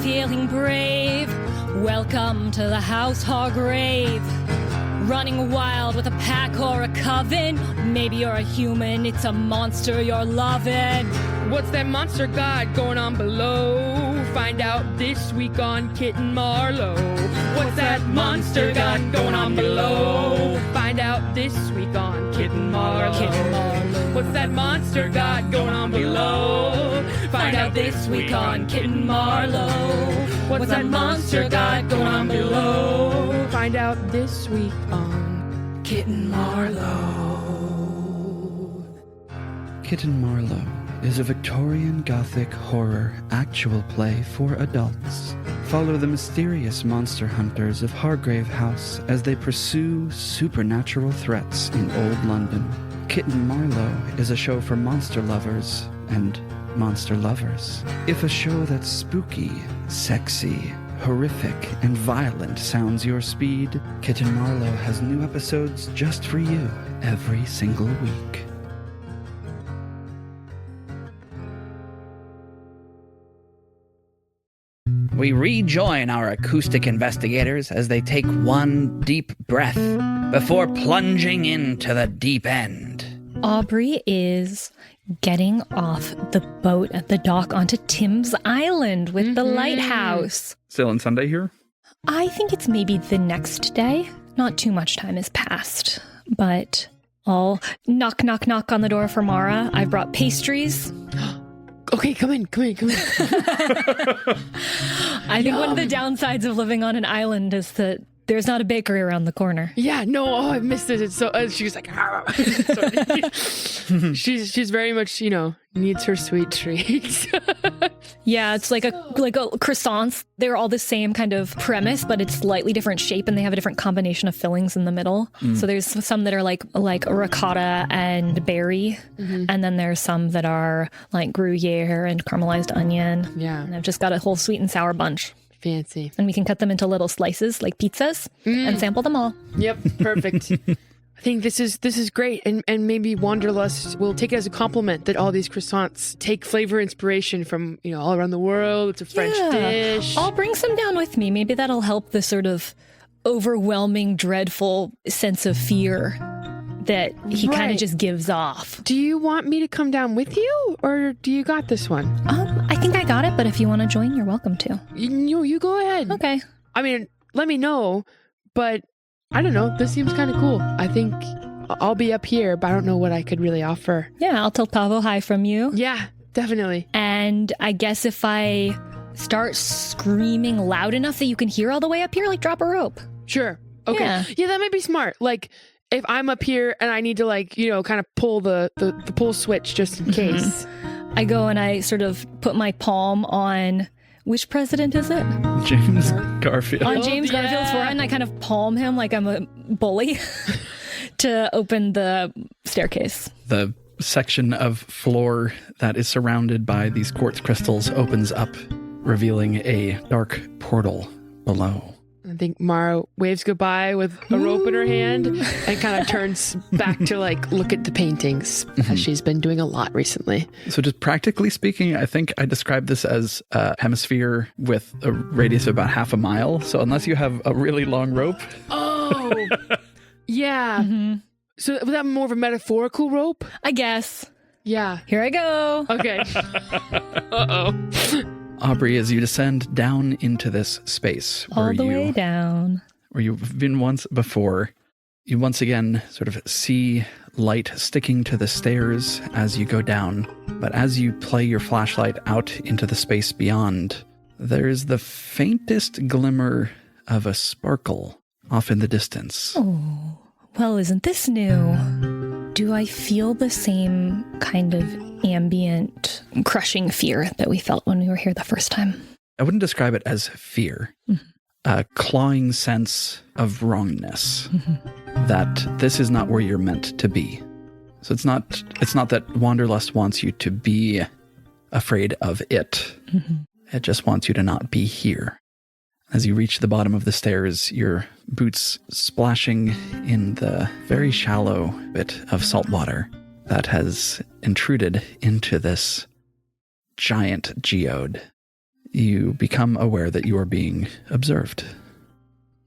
feeling brave? Welcome to the House Hargrave. Running wild with a pack or a coven? Maybe you're a human, it's a monster you're loving. What's that monster god going on below? Find out this week on Kitten Marlowe. What's that monster god going on below? Find out this week on Kitten Marlowe. What's that monster god going on below? Find out this week on Kitten Marlowe. What's that monster god going on below? Find out this week on Kitten Marlowe. Kitten Marlowe is a Victorian Gothic horror actual play for adults. Follow the mysterious monster hunters of Hargrave House as they pursue supernatural threats in old London. Kitten Marlowe is a show for monster lovers and monster lovers. If a show that's spooky, sexy, horrific, and violent sounds your speed, Kitten Marlowe has new episodes just for you every single week. We rejoin our acoustic investigators as they take one deep breath before plunging into the deep end. Aubrey is getting off the boat at the dock onto Tim's Island with the lighthouse. Still on Sunday here? I think it's maybe the next day. Not too much time has passed, but I'll knock, knock, knock on the door for Mara. I've brought pastries. Okay, come in. I think one of the downsides of living on an island is that there's not a bakery around the corner. Yeah, no, I missed it. It's so she was like, she's very much, needs her sweet treats. Yeah, it's like a croissants. They're all the same kind of premise, but it's slightly different shape, and they have a different combination of fillings in the middle. So there's some that are like ricotta and berry, and then there's some that are like Gruyere and caramelized onion. Yeah, and I've just got a whole sweet and sour bunch. Fancy. And we can cut them into little slices like pizzas and sample them all. Yep, perfect. I think this is great, and maybe Wanderlust will take it as a compliment that all these croissants take flavor inspiration from all around the world. It's a French dish. I'll bring some down with me. Maybe that'll help the sort of overwhelming, dreadful sense of fear that he kind of just gives off. Do you want me to come down with you, or do you got this one? I think I got it, but if you want to join, you're welcome to. You go ahead. Okay. I mean, let me know, but I don't know. This seems kind of cool. I think I'll be up here, but I don't know what I could really offer. Yeah, I'll tell Pavo hi from you. Yeah, definitely. And I guess if I start screaming loud enough that you can hear all the way up here, drop a rope. Sure. Okay. Yeah, that might be smart. If I'm up here and I need to kind of pull the pull switch just in case. I go and I sort of put my palm on, which president is it? James Garfield. On James Garfield's forehead, and I kind of palm him like I'm a bully to open the staircase. The section of floor that is surrounded by these quartz crystals opens up, revealing a dark portal below. I think Mara waves goodbye with a rope in her hand and kind of turns back to look at the paintings, as she's been doing a lot recently. So just practically speaking, I think I describe this as a hemisphere with a radius of about half a mile. So unless you have a really long rope. Oh, yeah. So was that more of a metaphorical rope? I guess. Yeah. Here I go. Okay. Uh-oh. Aubrey, as you descend down into this space all the way down, where you've been once before, you once again sort of see light sticking to the stairs as you go down. But as you play your flashlight out into the space beyond, there's the faintest glimmer of a sparkle off in the distance. Oh, well, isn't this new? Do I feel the same kind of ambient, crushing fear that we felt when we were here the first time? I wouldn't describe it as fear. A clawing sense of wrongness. That this is not where you're meant to be. So it's not that Wanderlust wants you to be afraid of it. It just wants you to not be here. As you reach the bottom of the stairs, your boots splashing in the very shallow bit of salt water that has intruded into this giant geode. you become aware that you are being observed.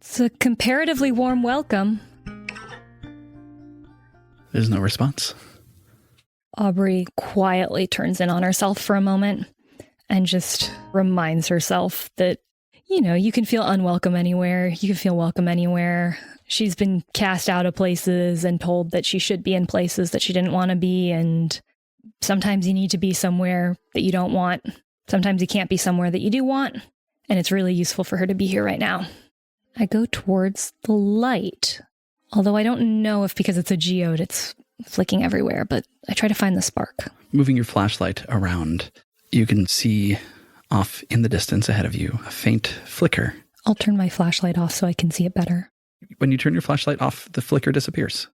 It's a comparatively warm welcome. There's no response. Aubrey quietly turns in on herself for a moment and just reminds herself that, you can feel unwelcome anywhere. You can feel welcome anywhere. She's been cast out of places and told that she should be in places that she didn't want to be. And sometimes you need to be somewhere that you don't want. Sometimes you can't be somewhere that you do want. And it's really useful for her to be here right now. I go towards the light. Although I don't know if because it's a geode, it's flicking everywhere, but I try to find the spark. Moving your flashlight around, you can see off in the distance ahead of you a faint flicker. I'll turn my flashlight off so I can see it better. When you turn your flashlight off, the flicker disappears.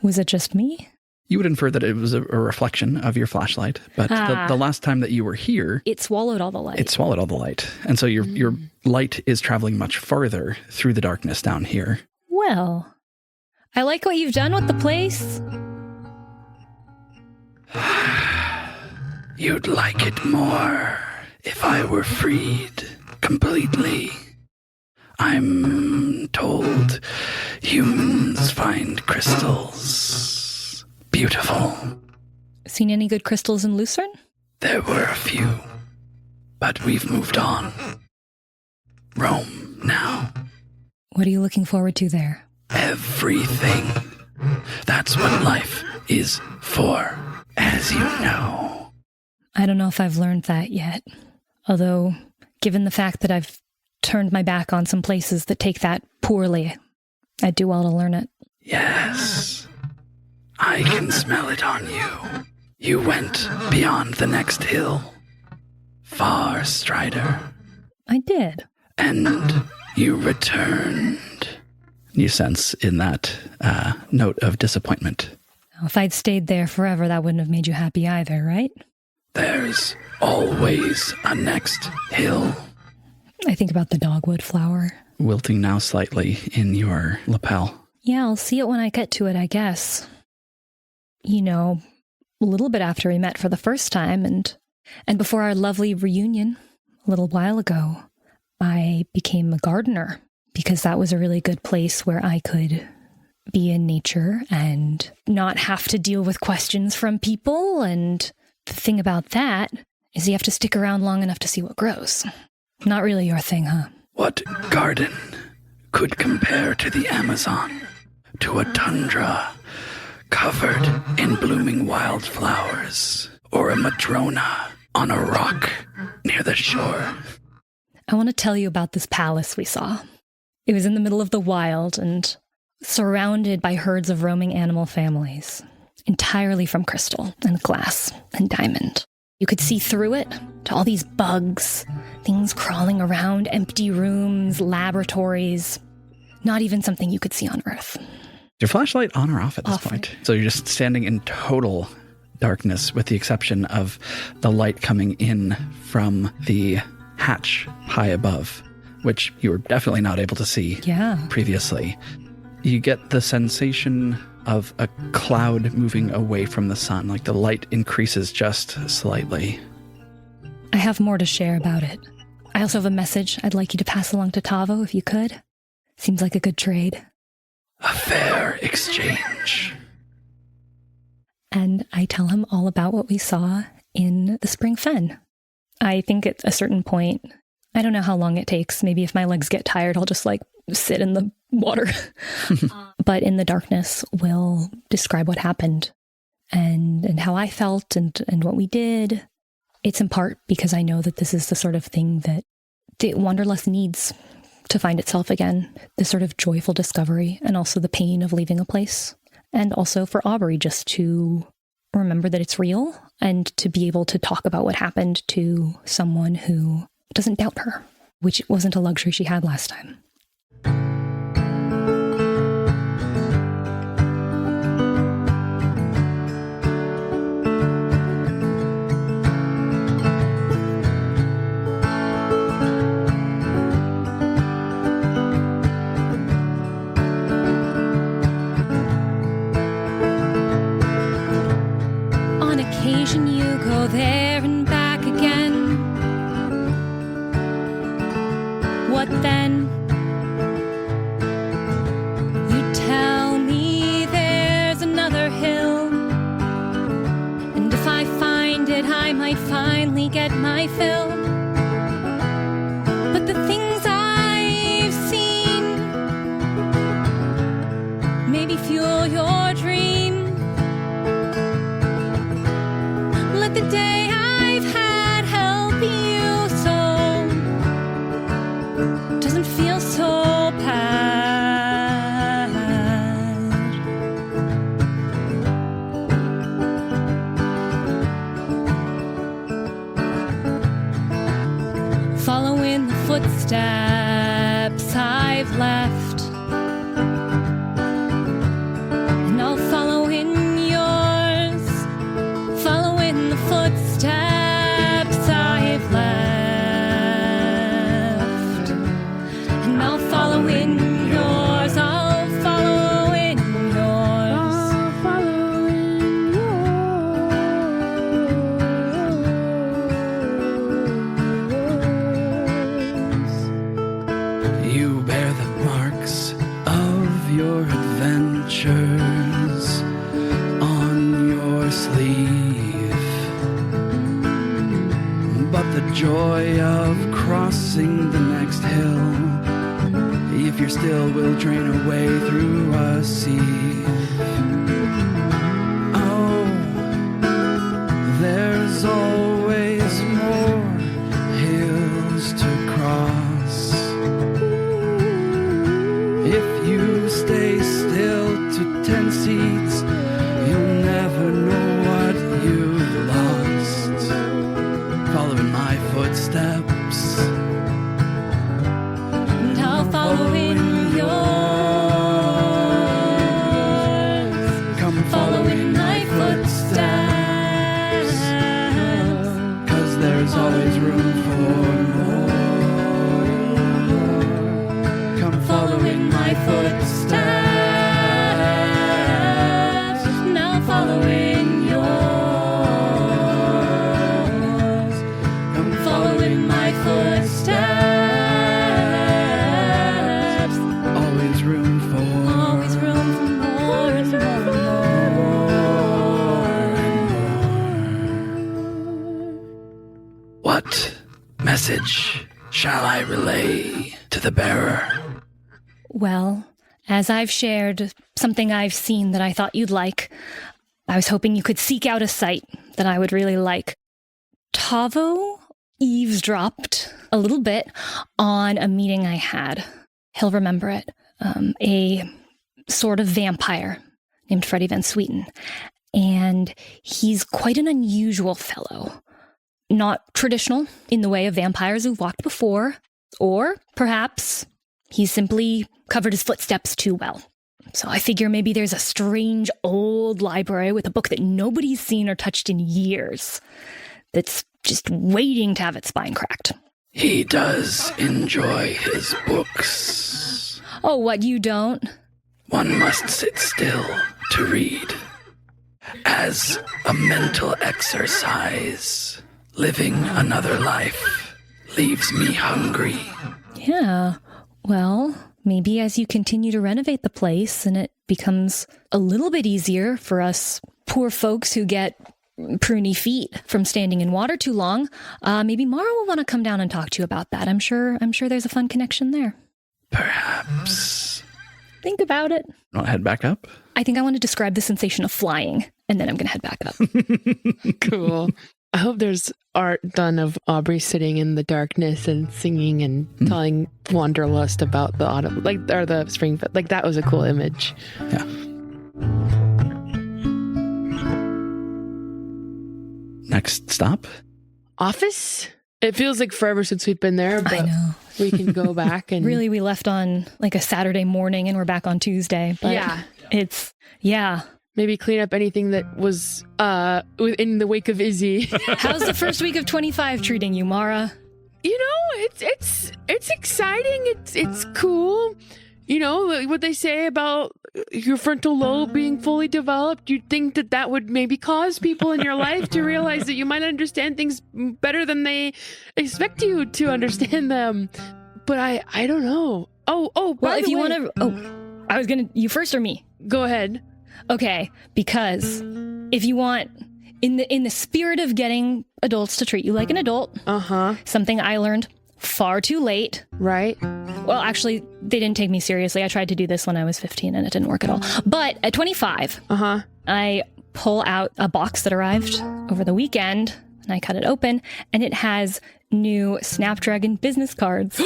Was it just me? You would infer that it was a reflection of your flashlight, but the last time that you were here... It swallowed all the light. It swallowed all the light. And so your light is traveling much farther through the darkness down here. Well, I like what you've done with the place. You'd like it more if I were freed completely. I'm told humans find crystals beautiful. Seen any good crystals in Lucerne? There were a few, but we've moved on. Rome now. What are you looking forward to there? Everything. That's what life is for, as you know. I don't know if I've learned that yet. Although, given the fact that I've turned my back on some places that take that poorly, I'd do well to learn it. Yes. I can smell it on you. You went beyond the next hill. Far, Strider. I did. And you returned. You sense in that note of disappointment. If I'd stayed there forever, that wouldn't have made you happy either, right? There's always a next hill. I think about the dogwood flower. Wilting now slightly in your lapel. Yeah, I'll see it when I get to it, I guess. A little bit after we met for the first time and before our lovely reunion a little while ago, I became a gardener because that was a really good place where I could be in nature and not have to deal with questions from people. And the thing about that is you have to stick around long enough to see what grows. Not really your thing, huh? What garden could compare to the Amazon, to a tundra covered in blooming wildflowers, or a Madrona on a rock near the shore? I want to tell you about this palace we saw. It was in the middle of the wild and surrounded by herds of roaming animal families, entirely from crystal and glass and diamond. You could see through it to all these bugs, things crawling around, empty rooms, laboratories. Not even something you could see on Earth. Your flashlight on or off at this Off. point? So you're just standing in total darkness with the exception of the light coming in from the hatch high above, which you were definitely not able to see previously. You get the sensation of a cloud moving away from the sun, like the light increases just slightly. I have more to share about it. I also have a message I'd like you to pass along to Tavo if you could. Seems like a good trade. A fair exchange. And I tell him all about what we saw in the spring fen. I think at a certain point, I don't know how long it takes. Maybe if my legs get tired, I'll just sit in the water. But in the darkness, we'll describe what happened and how I felt and what we did. It's in part because I know that this is the sort of thing that the Wanderlust needs to find itself again. This sort of joyful discovery and also the pain of leaving a place. And also for Aubrey just to remember that it's real and to be able to talk about what happened to someone who doesn't doubt her, which wasn't a luxury she had last time. On occasion you go there and back again, following the footsteps I've left. And I'll follow in yours, following the footsteps I've left. And I'll follow in yours, I'll follow in yours. I'll follow in yours. You bear the marks of your adventures on your sleeve, but the joy of crossing the next hill, if you're still, will drain away through a sieve. Oh, there's always more hills to cross. If you stay still to 10 seats, you'll never know what you've lost. Following my footsteps, And I'll follow in yours. come Follow in my footsteps, 'cause there's always room for more. Come follow in my footsteps, And I'll follow in yours. come Follow in my footsteps. always room for Always room for more and more and more. What message shall I relay to the bearer? Well, as I've shared something I've seen that I thought you'd like, I was hoping you could seek out a site that I would really like. Tavo eavesdropped a little bit on a meeting I had. He'll remember it. A sort of vampire named Freddie Van Sweeten. And he's quite an unusual fellow. Not traditional in the way of vampires who've walked before, or perhaps he's simply covered his footsteps too well. So I figure maybe there's a strange old library with a book that nobody's seen or touched in years that's just waiting to have its spine cracked. He does enjoy his books. Oh, what, you don't? One must sit still to read. As a mental exercise, living another life leaves me hungry. Yeah, well, maybe as you continue to renovate the place and it becomes a little bit easier for us poor folks who get pruny feet from standing in water too long, maybe Mara will want to come down and talk to you about that. I'm sure there's a fun connection there. Perhaps. Think about it. Want to head back up? I think I want to describe the sensation of flying, and then I'm going to head back up. Cool. I hope there's art done of Aubrey sitting in the darkness and singing and telling Wanderlust about the autumn, or the spring. Like, that was a cool image. Yeah. Next stop? Office? It feels like forever since we've been there, I but know. we can go back and Really, we left on like a Saturday morning and we're back on Tuesday. But yeah. maybe clean up anything that was in the wake of Izzy. How's the first week of 25 treating you, Mara? You know, it's exciting. It's cool. You know what they say about your frontal lobe being fully developed. You'd think that would maybe cause people in your life to realize that you might understand things better than they expect you to understand them. But I don't know. Oh. Well, if you want to, I was gonna. You first or me? Go ahead. Okay, because if you want, in the spirit of getting adults to treat you like an adult, something I learned far too late. Right. Well, actually, they didn't take me seriously. I tried to do this when I was 15 and it didn't work at all. But at 25, I pull out a box that arrived over the weekend and I cut it open and it has new Snapdragon business cards.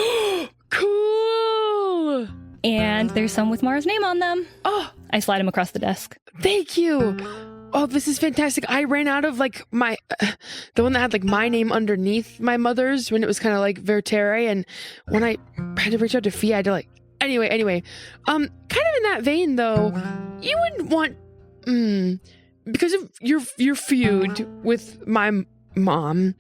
Cool. And there's some with Mara's name on them. Oh, I slide them across the desk. thank you. Oh, this is fantastic. I ran out of like my, the one that had like my name underneath my mother's when it was kind of like Vertere. And when I had to reach out to Fia, I had to like, anyway, kind of in that vein though, you wouldn't want, because of your feud with my mom,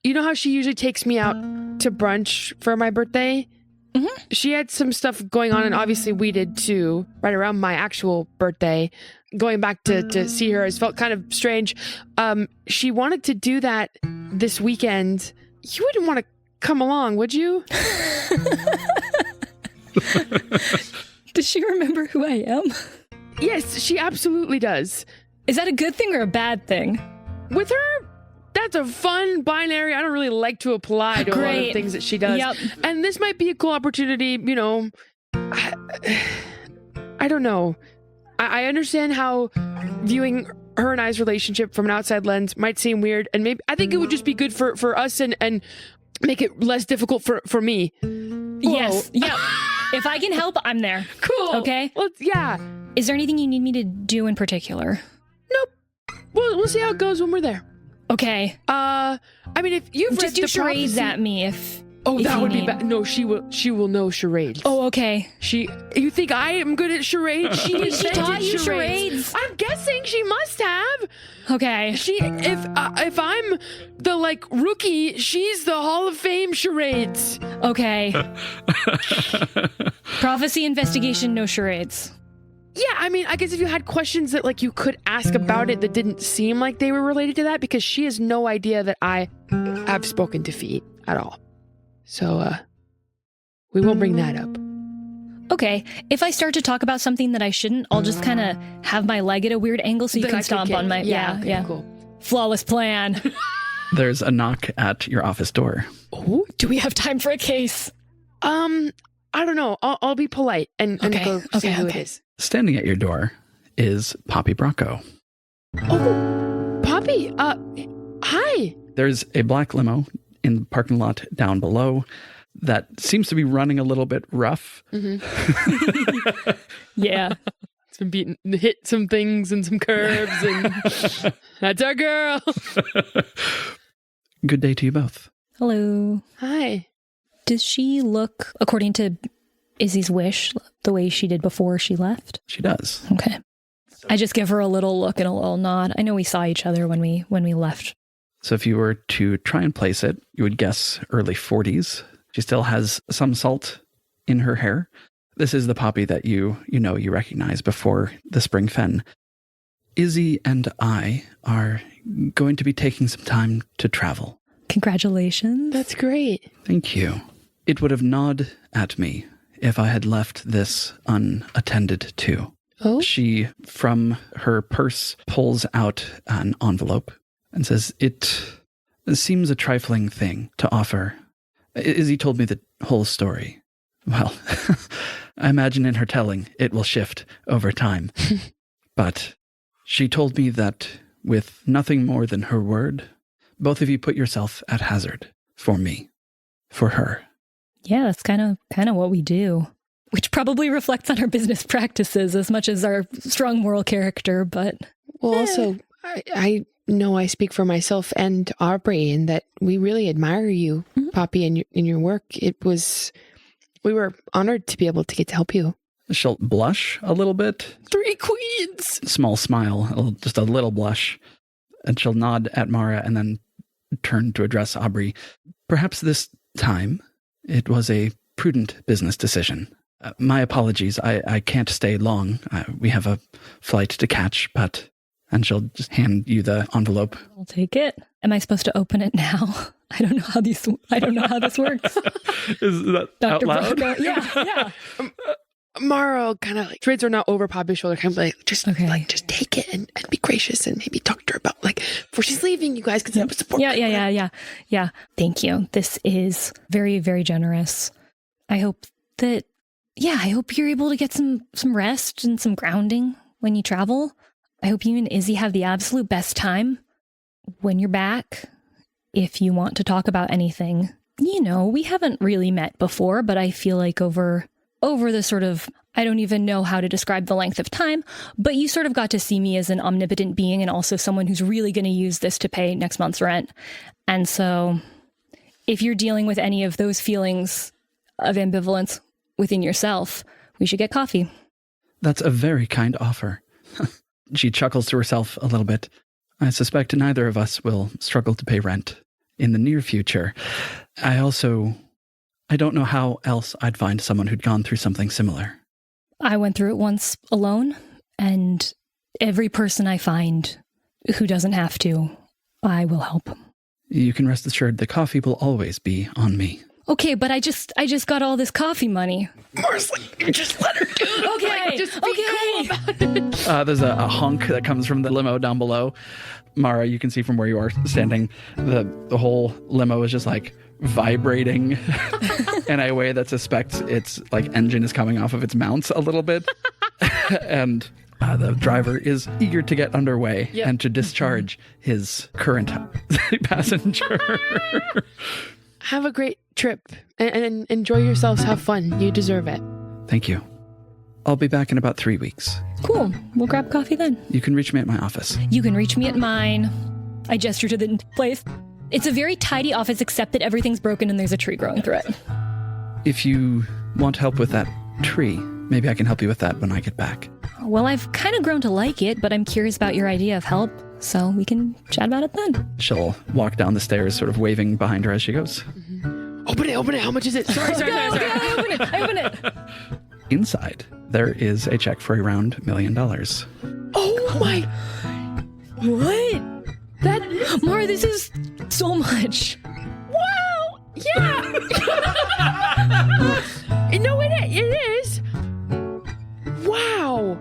you know how she usually takes me out to brunch for my birthday? Mm-hmm. She had some stuff going on, and obviously we did too, right around my actual birthday. Going back to see her has felt kind of strange. She wanted to do that this weekend. You wouldn't want to come along, would you? Does she remember who I am? Yes, she absolutely does. Is that a good thing or a bad thing? With her, that's a fun binary. I don't really like to apply to a lot of things that she does. Yep. And this might be a cool opportunity, you know. I don't know. I understand how viewing her and I's relationship from an outside lens might seem weird, and maybe I think it would just be good for us and make it less difficult for me. Yes. Yep. If I can help, I'm there. Cool. Okay? Yeah. Is there anything you need me to do in particular? Nope. We'll see how it goes when we're there. Okay. I mean, if you've just read do the charades prophecy- at me if that you would be need. bad. No, she will know charades. Oh, okay. You think I am good at charades? She invented taught you charades? I'm guessing she must have. Okay. If I'm the like rookie, she's the Hall of Fame charades. Okay. Prophecy investigation, no charades. Yeah, I mean, I guess if you had questions that like you could ask about it that didn't seem like they were related to that, because she has no idea that I have spoken to Fee at all. So, we won't bring that up. Okay. If I start to talk about something that I shouldn't, I'll just kind of have my leg at a weird angle so you Then I can could stomp get- on my... okay, cool. Flawless plan. There's a knock at your office door. Oh, Do we have time for a case? I don't know. I'll be polite and go see who it is. Standing at your door is Poppy Bracco. Oh, Poppy. Hi. There's a black limo in the parking lot down below that seems to be running a little bit rough. Mm-hmm. Yeah. It's been hit some things and some curves, and that's our girl. Good day to you both. Hello. Hi. Does she look, according to Izzy's wish, the way she did before she left? She does. Okay. I just give her a little look and a little nod. I know we saw each other when we left. So if you were to try and place it, you would guess early 40s. She still has some salt in her hair. This is the Poppy that you recognize before the spring fen. Izzy and I are going to be taking some time to travel. Congratulations. That's great. Thank you. It would have gnawed at me if I had left this unattended to. Oh? She, from her purse, pulls out an envelope and says, "It seems a trifling thing to offer. Izzy told me the whole story. Well, I imagine in her telling, it will shift over time. But she told me that with nothing more than her word, both of you put yourself at hazard for me, for her." Yeah, that's kind of what we do. Which probably reflects on our business practices as much as our strong moral character, but... Well, also, I know I speak for myself and Aubrey in that we really admire you, Poppy, in your work. We were honored to be able to get to help you. She'll blush a little bit. 3 queens! Small smile, just a little blush. And she'll nod at Mara and then turn to address Aubrey. "Perhaps this time it was a prudent business decision. My apologies, I can't stay long. We have a flight to catch, but..." And she'll just hand you the envelope. I'll take it. Am I supposed to open it now? I don't know how this works. Is that Dr. out loud? Bracco. Yeah. Mara kind of like trades her not over Poppy's shoulder, kind of like just take it and be gracious and maybe talk to her about like before she's leaving. You guys can support. Yeah. Thank you. This is very, very generous. I hope you're able to get some rest and some grounding when you travel. I hope you and Izzy have the absolute best time when you're back. If you want to talk about anything, we haven't really met before, but I feel like over the sort of I don't even know how to describe the length of time, but you sort of got to see me as an omnipotent being and also someone who's really going to use this to pay next month's rent. And so if you're dealing with any of those feelings of ambivalence within yourself, we should get coffee. That's a very kind offer. She chuckles to herself a little bit. I suspect neither of us will struggle to pay rent in the near future. I don't know how else I'd find someone who'd gone through something similar. I went through it once alone, and every person I find who doesn't have to, I will help. You can rest assured the coffee will always be on me. Okay, but I just got all this coffee money. Marsley, you just let her do it. Okay, Just be cool about it. There's a honk that comes from the limo down below. Mara, you can see from where you are standing, the whole limo is just like vibrating in a way that suspects its like engine is coming off of its mounts a little bit. And the driver is eager to get underway and to discharge his current passenger. Have a great trip and enjoy yourselves. Have fun. You deserve it. Thank you. I'll be back in about 3 weeks. Cool. We'll grab coffee then. You can reach me at my office. You can reach me at mine. I gesture to the place. It's a very tidy office, except that everything's broken and there's a tree growing through it. If you want help with that tree, maybe I can help you with that when I get back. Well, I've kind of grown to like it, but I'm curious about your idea of help, so we can chat about it then. She'll walk down the stairs, sort of waving behind her as she goes. Open it. How much is it? Sorry. I open it. Inside, there is a check for around $1 million. Oh my. What? Mara, this is so much. Wow. Yeah. No, it is. Wow.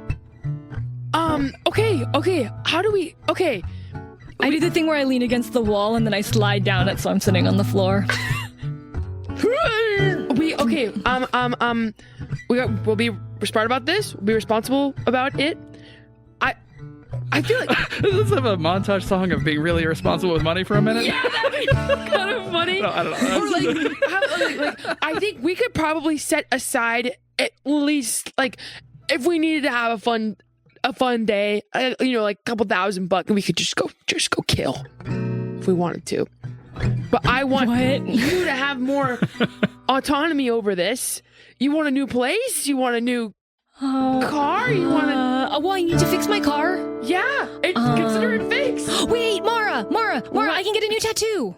Okay. How do we? Okay. I do the thing where I lean against the wall and then I slide down it so I'm sitting on the floor. We'll be smart about this. We'll be responsible about it. I feel like Let's have a montage song of being really irresponsible with money for a minute. yeah, that'd be kind of funny. No, I don't know. Or I think we could probably set aside at least like if we needed to have a fun day, like a couple $1,000, and we could just go kill if we wanted to. But I want you to have more autonomy over this. You want a new place? You want a new car? You want to? Well, I need to fix my car. Yeah, consider it fixed. Wait, Mara, I can get a new tattoo.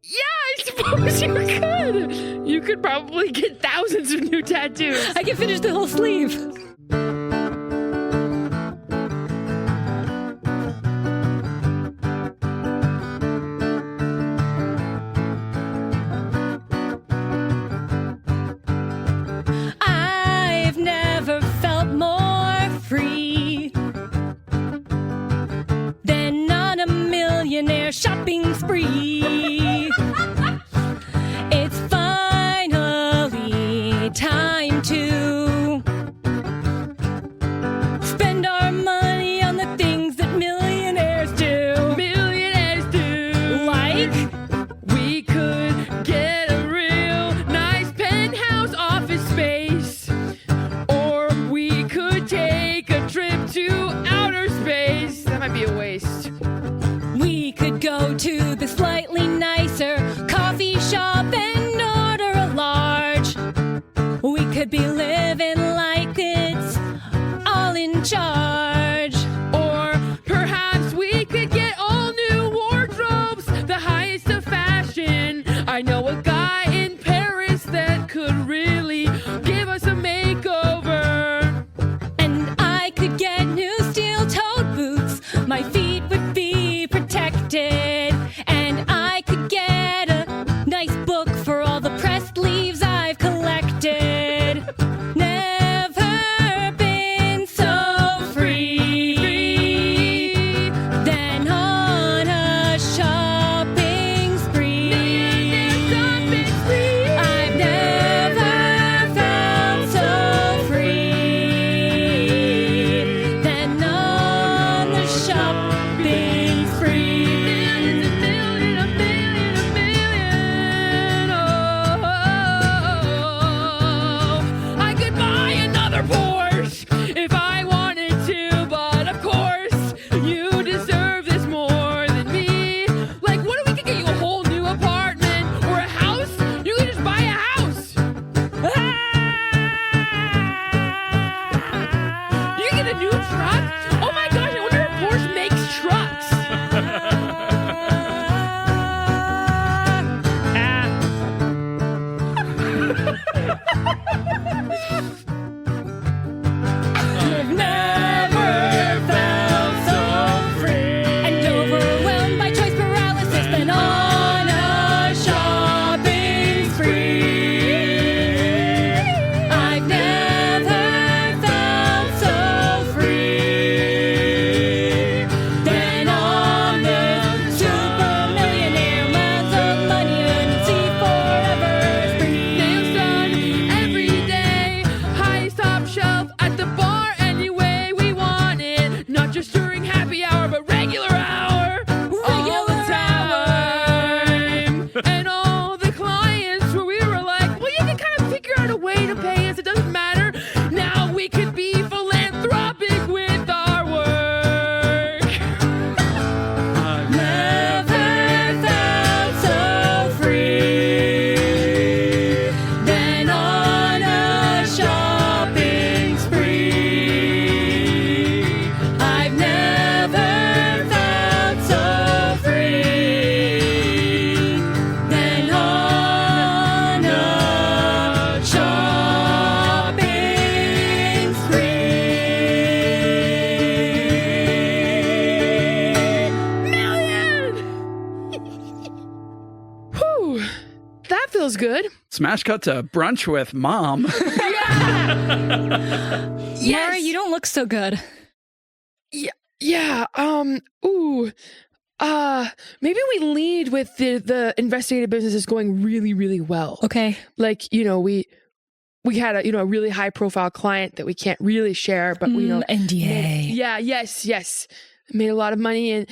Yeah, I suppose you could. You could probably get thousands of new tattoos. I can finish the whole sleeve. I've never felt more free than on a millionaire shopping spree. It's finally time to good. Smash cut to brunch with mom. Yes. Mara, you don't look so good. Yeah. Maybe we lead with the investigative business is going really, really well. Okay. Like, we had a really high profile client that we can't really share, but we know NDA. Yes. Made a lot of money and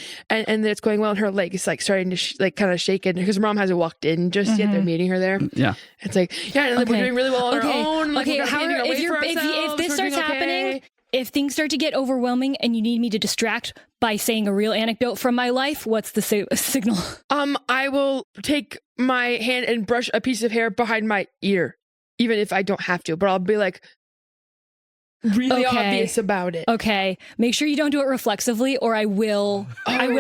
it's going well. And her leg is like starting to kind of shake it because her mom hasn't walked in just yet. They're meeting her there. Yeah. It's like, and we're doing really well on our own. Like, Okay. If this starts happening, if things start to get overwhelming and you need me to distract by saying a real anecdote from my life, what's the signal? I will take my hand and brush a piece of hair behind my ear, even if I don't have to, but I'll be like really obvious about it. Okay. Make sure you don't do it reflexively or I will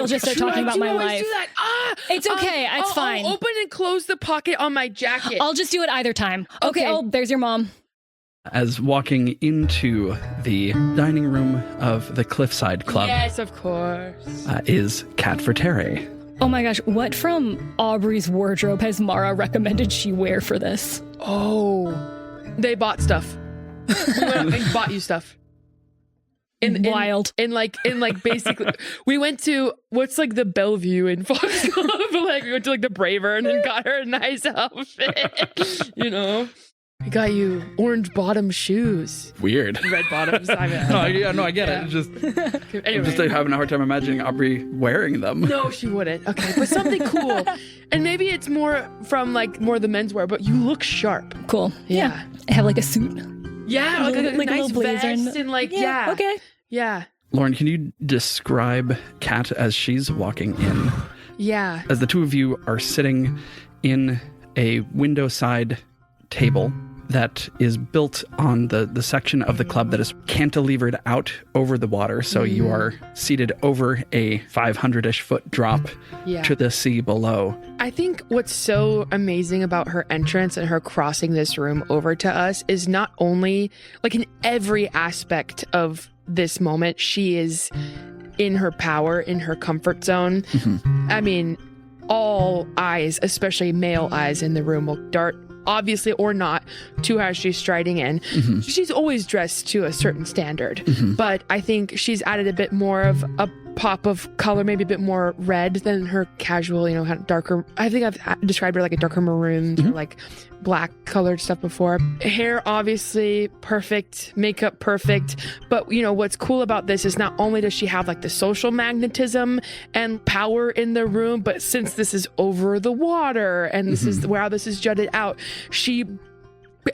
just start talking about my life. Do that? It's okay. It's fine. I'll open and close the pocket on my jacket. I'll just do it either time. Okay. Oh, there's your mom. As walking into the dining room of the Cliffside Club Yes, of course. is Cat Vertere. Oh my gosh. What from Aubrey's wardrobe has Mara recommended she wear for this? Oh, they bought stuff. We went and bought you stuff. Wild. In basically, we went to what's like the Bellevue in Fox Club. Like we went to like the Braver and then got her a nice outfit. We got you orange bottom shoes. Weird. Red bottoms. I get it. Just, Anyway. I'm just having a hard time imagining Aubrey wearing them. No, she wouldn't. Okay, but something cool. And maybe it's more from more the menswear, but you look sharp. Cool. Yeah. I have like a suit. Yeah, like a like a nice little blazer vest and yeah. Okay. Yeah. Lauren, can you describe Kat as she's walking in? Yeah. As the two of you are sitting in a window side table that is built on the section of the club that is cantilevered out over the water. So you are seated over a 500-ish foot drop to the sea below. I think what's so amazing about her entrance and her crossing this room over to us is not only like in every aspect of this moment, she is in her power, in her comfort zone. I mean, all eyes, especially male eyes in the room, will dart obviously or not to how she's striding in. She's always dressed to a certain standard, but I think she's added a bit more of a pop of color, maybe a bit more red than her casual, kind of darker. I think I've described her like a darker maroon or like black colored stuff before. Hair obviously perfect, makeup perfect, but what's cool about this is not only does she have like the social magnetism and power in the room, but since this is over the water and this is where this is jutted out, she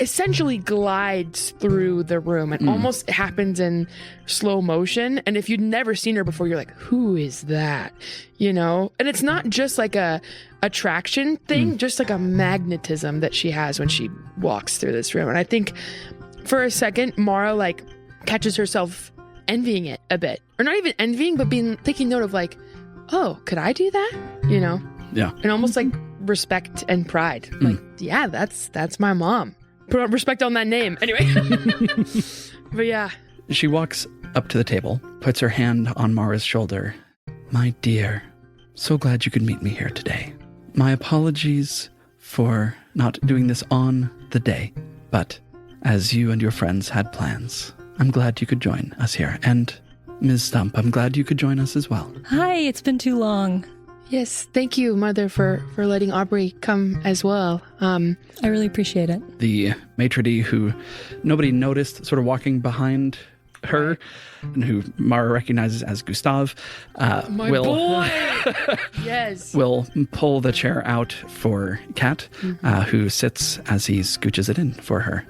essentially glides through the room and almost happens in slow motion. And if you'd never seen her before, you're like, who is that? And it's not just like a attraction thing, just like a magnetism that she has when she walks through this room. And I think for a second, Mara catches herself envying it a bit, or not even envying, but taking note of oh, could I do that? Yeah. And almost like respect and pride. Like, yeah, that's my mom. Put respect on that name. Anyway. But yeah. She walks up to the table, puts her hand on Mara's shoulder. My dear, so glad you could meet me here today. My apologies for not doing this on the day, but as you and your friends had plans, I'm glad you could join us here. And Ms. Stump, I'm glad you could join us as well. Hi, it's been too long. Yes, thank you, Mother, for letting Aubrey come as well. I really appreciate it. The maitre d' who nobody noticed sort of walking behind her and who Mara recognizes as Gustave My will boy! Yes. will pull the chair out for Kat, who sits as he scooches it in for her.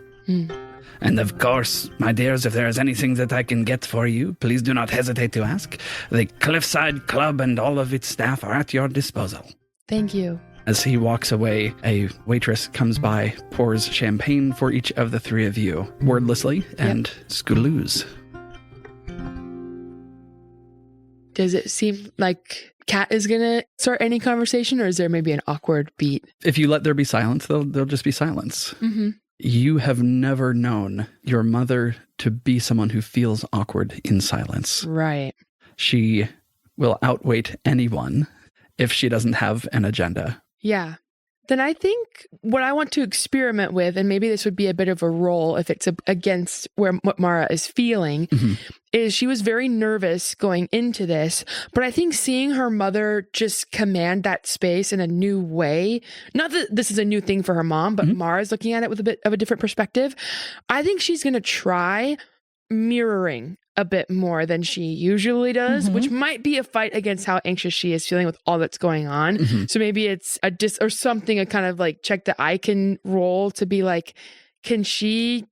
And of course, my dears, if there is anything that I can get for you, please do not hesitate to ask. The Cliffside Club and all of its staff are at your disposal. Thank you. As he walks away, a waitress comes by, pours champagne for each of the three of you, wordlessly, and scootaloos. Does it seem like Kat is going to start any conversation, or is there maybe an awkward beat? If you let there be silence, there'll just be silence. You have never known your mother to be someone who feels awkward in silence. Right. She will outweight anyone if she doesn't have an agenda. Yeah. Then I think what I want to experiment with, and maybe this would be a bit of a role if it's against what Mara is feeling, is she was very nervous going into this, but I think seeing her mother just command that space in a new way, not that this is a new thing for her mom, but Mara's looking at it with a bit of a different perspective. I think she's going to try mirroring a bit more than she usually does, which might be a fight against how anxious she is feeling with all that's going on. So maybe it's or something, a kind of like check that I can roll to be like, can she,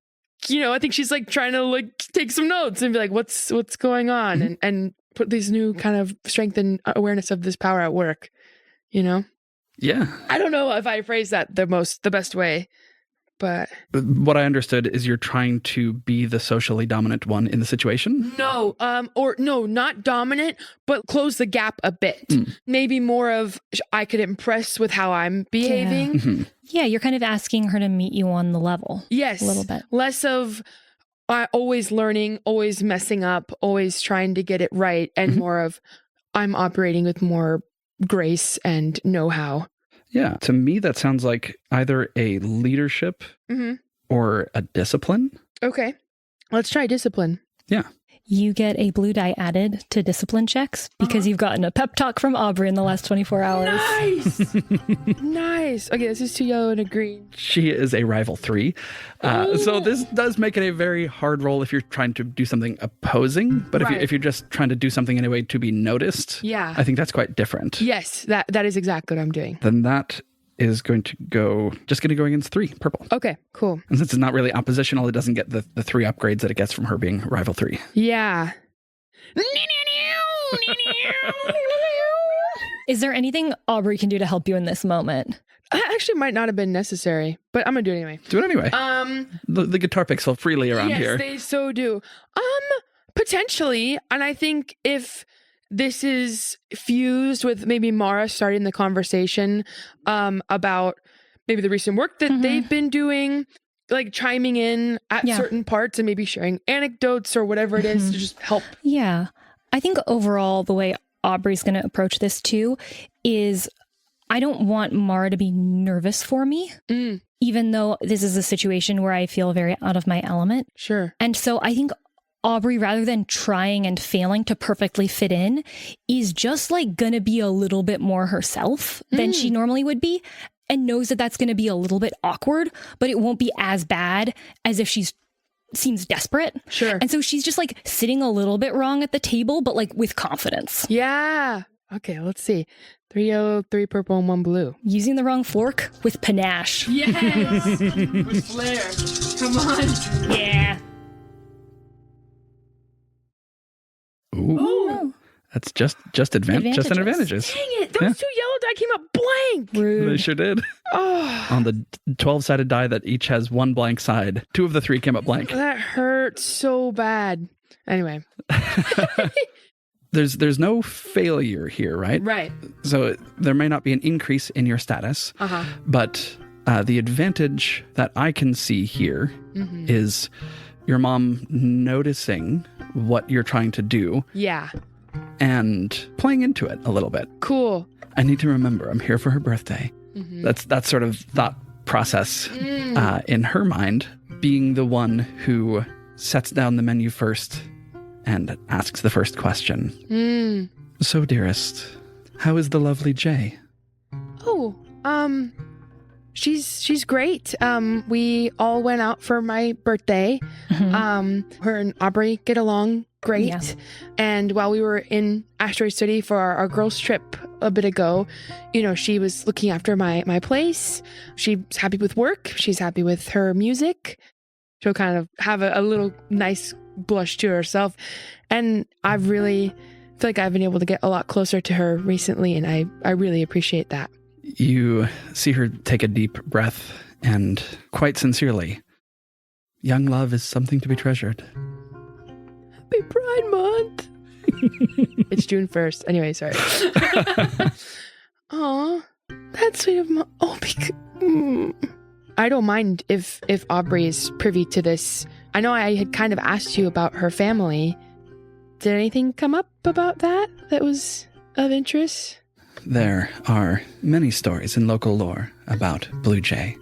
I think she's like trying to like take some notes and be like, what's going on, and put these new kind of strength and awareness of this power at work, Yeah. I don't know if I phrase that the best way. But what I understood is you're trying to be the socially dominant one in the situation? No, not dominant, but close the gap a bit. Maybe more of I could impress with how I'm behaving. Yeah, you're kind of asking her to meet you on the level. Yes. A little bit. Less of always learning, always messing up, always trying to get it right, and more of I'm operating with more grace and know-how. Yeah, to me, that sounds like either a leadership or a discipline. Okay, let's try discipline. Yeah. You get a blue die added to discipline checks because you've gotten a pep talk from Aubrey in the last 24 hours. Nice! Nice. Okay, this is 2 yellow and a green. She is a rival 3. So this does make it a very hard roll if you're trying to do something opposing. But if you're just trying to do something anyway to be noticed, I think that's quite different. Yes, that is exactly what I'm doing. Then that is going to go against 3, purple. Okay, cool. And since it's not really oppositional, it doesn't get the 3 upgrades that it gets from her being rival 3. Yeah. Is there anything Aubrey can do to help you in this moment? That actually might not have been necessary, but I'm gonna do it anyway. Do it anyway. The guitar picks so freely around here. Yes, they so do. Potentially, and I think if this is fused with maybe Mara starting the conversation about maybe the recent work that they've been doing, like chiming in at certain parts and maybe sharing anecdotes or whatever it is to just help. Yeah. I think overall, the way Aubrey's going to approach this too is I don't want Mara to be nervous for me, even though this is a situation where I feel very out of my element. Sure. And so I think Aubrey, rather than trying and failing to perfectly fit in, is just like gonna be a little bit more herself than she normally would be, and knows that that's gonna be a little bit awkward, but it won't be as bad as if seems desperate. Sure. And so she's just like sitting a little bit wrong at the table, but like with confidence. Yeah. Okay, let's see. 3 yellow, 3 purple, and 1 blue. Using the wrong fork with panache. Yes! With flair. Come on. Yeah. Ooh. That's just advantages. Dang it! Those 2 yellow die came up blank. Rude. They sure did. Oh, On the 12-sided die that each has 1 blank side, 2 of the 3 came up blank. that hurt so bad. Anyway. There's no failure here, right? Right. So there may not be an increase in your status, but the advantage that I can see here is your mom noticing what you're trying to do. Yeah. And playing into it a little bit. Cool. I need to remember I'm here for her birthday. That's sort of thought process in her mind, being the one who sets down the menu first and asks the first question. So, dearest, how is the lovely Jay? Oh, she's great. We all went out for my birthday. Her and Aubrey get along great. Yeah. And while we were in Asteroid City for our girls' trip a bit ago, she was looking after my place. She's happy with work. She's happy with her music. She'll kind of have a little nice blush to herself. And I really feel like I've been able to get a lot closer to her recently, and I really appreciate that. You see her take a deep breath and quite sincerely, young love is something to be treasured. Happy Pride Month. It's June 1st. Anyway, sorry. Aw, that's sweet of Mom. Oh, I don't mind if Aubrey is privy to this. I know I had kind of asked you about her family. Did anything come up about that was of interest? There are many stories in local lore about Blue Jay.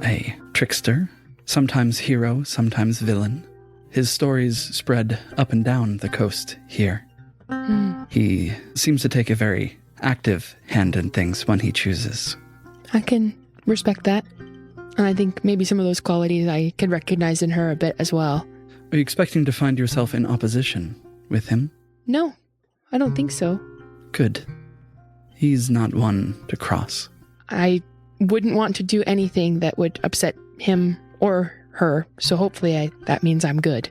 A trickster, sometimes hero, sometimes villain. His stories spread up and down the coast here. He seems to take a very active hand in things when he chooses. I can respect that. And I think maybe some of those qualities I could recognize in her a bit as well. Are you expecting to find yourself in opposition with him? No, I don't think so. Good. He's not one to cross. I wouldn't want to do anything that would upset him or her, so hopefully that means I'm good.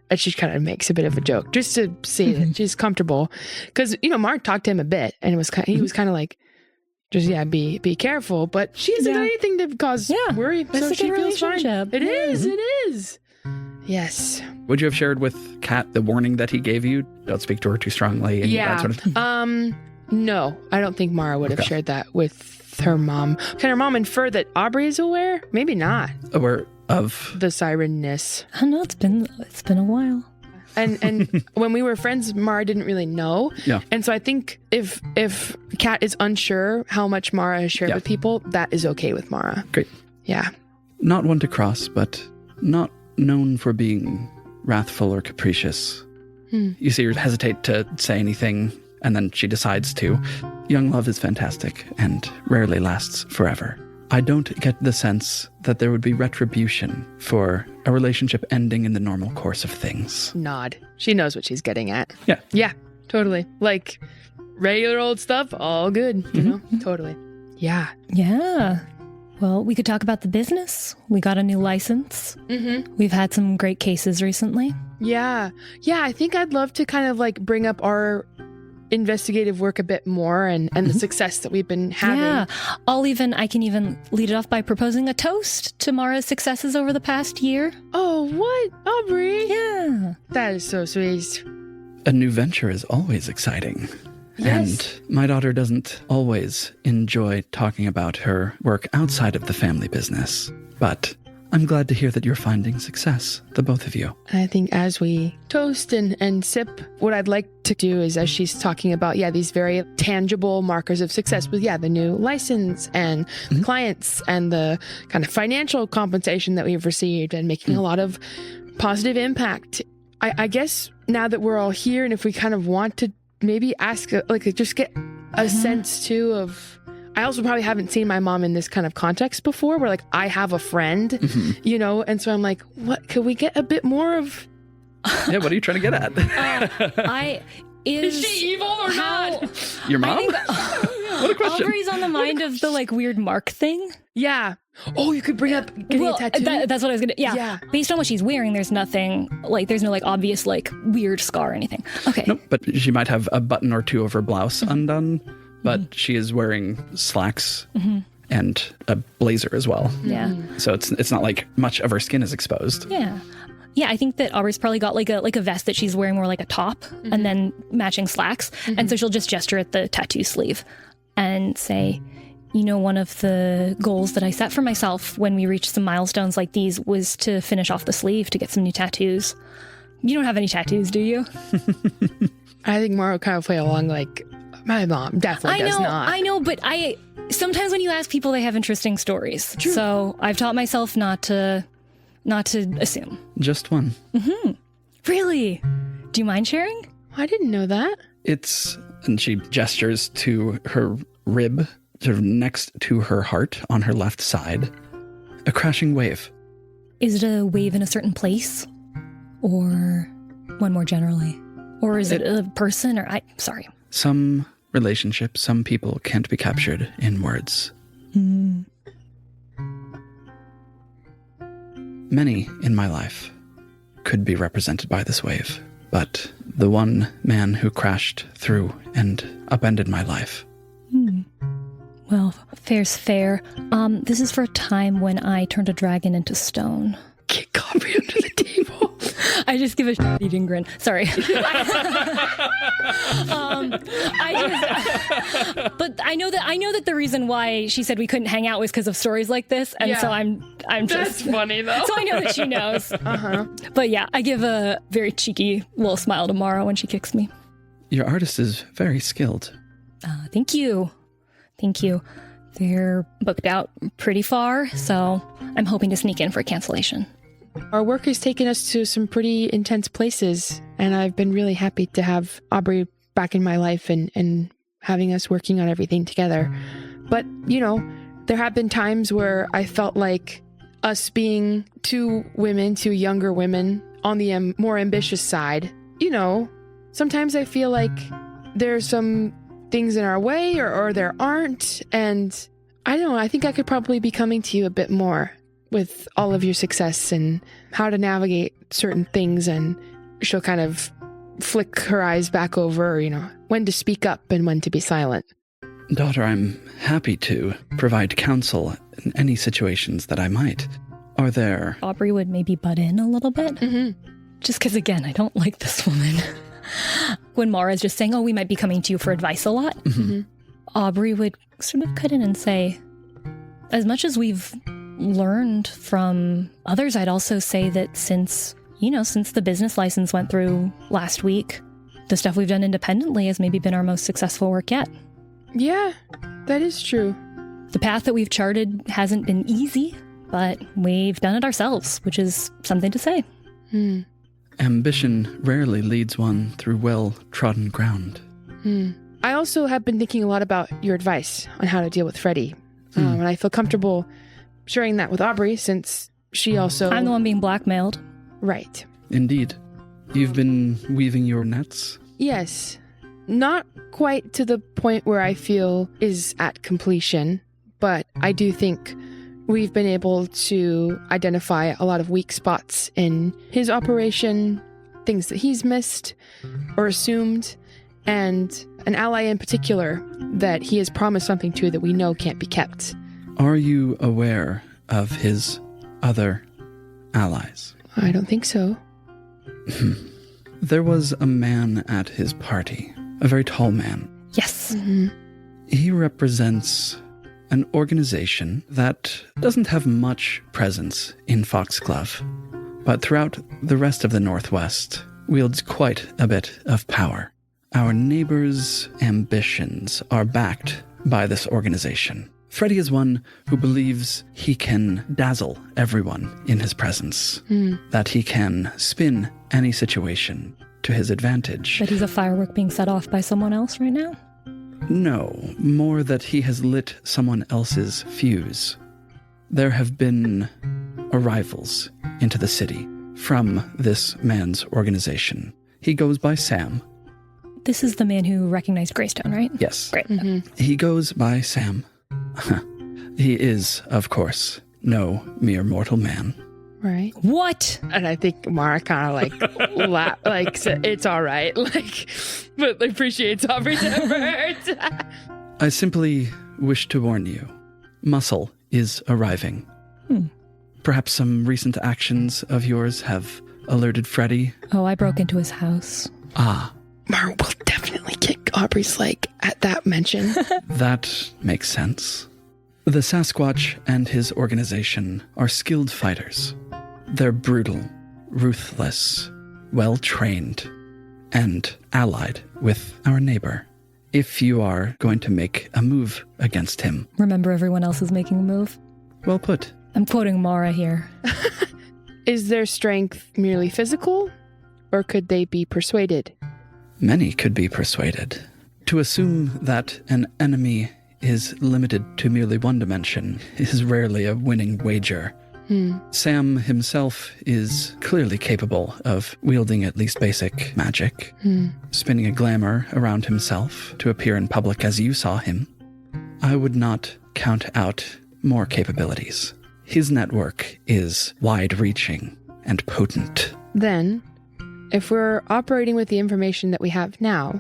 And she kind of makes a bit of a joke, just to say that she's comfortable. Because, Mark talked to him a bit, and he was kind of like, just, be careful. But she hasn't done anything to cause worry, so she feels fine. It is. Yes. Would you have shared with Kat the warning that he gave you? Don't speak to her too strongly. And that sort of No, I don't think Mara would have shared that with her mom. Can her mom infer that Aubrey is aware? Maybe not. Aware of the siren-ness. I don't know, it's been a while. And when we were friends, Mara didn't really know. Yeah. And so I think if Kat is unsure how much Mara has shared with people, that is okay with Mara. Great. Yeah. Not one to cross, but not known for being wrathful or capricious. You see her hesitate to say anything, and then she decides to. Young love is fantastic and rarely lasts forever. I don't get the sense that there would be retribution for a relationship ending in the normal course of things. Nod. She knows what she's getting at. Yeah. Yeah, totally. Like, regular old stuff, all good, you know? Totally. Yeah. Yeah. Well, we could talk about the business. We got a new license. We've had some great cases recently. Yeah. Yeah, I think I'd love to kind of like bring up our investigative work a bit more and the success that we've been having. Yeah. I can even lead it off by proposing a toast to Mara's successes over the past year. Oh, what? Aubrey? Yeah. That is so sweet. A new venture is always exciting. Yes. And my daughter doesn't always enjoy talking about her work outside of the family business. But I'm glad to hear that you're finding success, the both of you. I think as we toast and sip, what I'd like to do is, as she's talking about, these very tangible markers of success with, the new license and the clients and the kind of financial compensation that we've received and making a lot of positive impact. I guess now that we're all here, and if we kind of want to maybe ask, just get a sense too of, I also probably haven't seen my mom in this kind of context before where I have a friend, and so I'm like, what, could we get a bit more of? Yeah, what are you trying to get at? Is she evil or not? Your mom? What a question. Aubrey's on the mind of the weird Mark thing. Yeah. Oh, you could bring up getting a tattoo? That's what I was going to... Yeah. Based on what she's wearing, there's nothing... there's no obvious weird scar or anything. Okay. Nope, but she might have a button or two of her blouse undone, but she is wearing slacks and a blazer as well. Yeah. So it's not like much of her skin is exposed. Yeah. Yeah, I think that Aubrey's probably got a vest that she's wearing more like a top and then matching slacks. And so she'll just gesture at the tattoo sleeve and say... one of the goals that I set for myself when we reached some milestones like these was to finish off the sleeve to get some new tattoos. You don't have any tattoos, do you? I think Mara kind of play along my mom definitely does not. I know, but sometimes when you ask people, they have interesting stories. True. So I've taught myself not to assume. Just one. Really? Do you mind sharing? I didn't know that. And she gestures to her rib, sort of next to her heart on her left side, a crashing wave. Is it a wave in a certain place? Or one more generally? Or is it a person? Sorry. Some relationships, some people can't be captured in words. Many in my life could be represented by this wave, but the one man who crashed through and upended my life. Well, fair's fair. This is for a time when I turned a dragon into stone. Get coffee under the table. I just give a eating grin. Sorry. But I know that the reason why she said we couldn't hang out was because of stories like this, and so I'm just... That's funny though. So I know that she knows. But yeah, I give a very cheeky little smile to Mara when she kicks me. Your artist is very skilled. Thank you. Thank you. They're booked out pretty far, so I'm hoping to sneak in for cancellation. Our work has taken us to some pretty intense places, and I've been really happy to have Aubrey back in my life and having us working on everything together. But, there have been times where I felt like us being two younger women on the more ambitious side, sometimes I feel like there's some things in our way or there aren't. And I don't know, I think I could probably be coming to you a bit more with all of your success and how to navigate certain things. And she'll kind of flick her eyes back over, when to speak up and when to be silent. Daughter, I'm happy to provide counsel in any situations that I might. Are there... Aubrey would maybe butt in a little bit. Mm-hmm. Just because, again, I don't like this woman. When Mara's just saying, we might be coming to you for advice a lot, Aubrey would sort of cut in and say, as much as we've learned from others, I'd also say that since the business license went through last week, the stuff we've done independently has maybe been our most successful work yet. Yeah, that is true. The path that we've charted hasn't been easy, but we've done it ourselves, which is something to say. Ambition rarely leads one through well-trodden ground. I also have been thinking a lot about your advice on how to deal with Freddie. And I feel comfortable sharing that with Aubrey since she also... I'm the one being blackmailed. Right. Indeed. You've been weaving your nets? Yes. Not quite to the point where I feel is at completion, but I do think we've been able to identify a lot of weak spots in his operation, things that he's missed or assumed, and an ally in particular that he has promised something to that we know can't be kept. Are you aware of his other allies? I don't think so. There was a man at his party, a very tall man. Yes. He represents an organization that doesn't have much presence in Foxglove, but throughout the rest of the Northwest wields quite a bit of power. Our neighbors' ambitions are backed by this organization. Freddie is one who believes he can dazzle everyone in his presence, that he can spin any situation to his advantage. But he's a firework being set off by someone else right now? No, more that he has lit someone else's fuse. There have been arrivals into the city from this man's organization. He goes by Sam. This is the man who recognized Greystone, right? Yes. Great. He goes by Sam. He is, of course, no mere mortal man. Right. What? And I think Mara kind of said, it's all right, but appreciates Aubrey's effort. I simply wish to warn you. Muscle is arriving. Perhaps some recent actions of yours have alerted Freddie. Oh, I broke into his house. Ah. Mara will definitely kick Aubrey's leg at that mention. That makes sense. The Sasquatch and his organization are skilled fighters. They're brutal, ruthless, well-trained, and allied with our neighbor. If you are going to make a move against him... Remember, everyone else is making a move. Well put. I'm quoting Mara here. Is their strength merely physical, or could they be persuaded? Many could be persuaded. To assume that an enemy is limited to merely one dimension is rarely a winning wager. Sam himself is clearly capable of wielding at least basic magic, spinning a glamour around himself to appear in public as you saw him. I would not count out more capabilities. His network is wide-reaching and potent. Then, if we're operating with the information that we have now,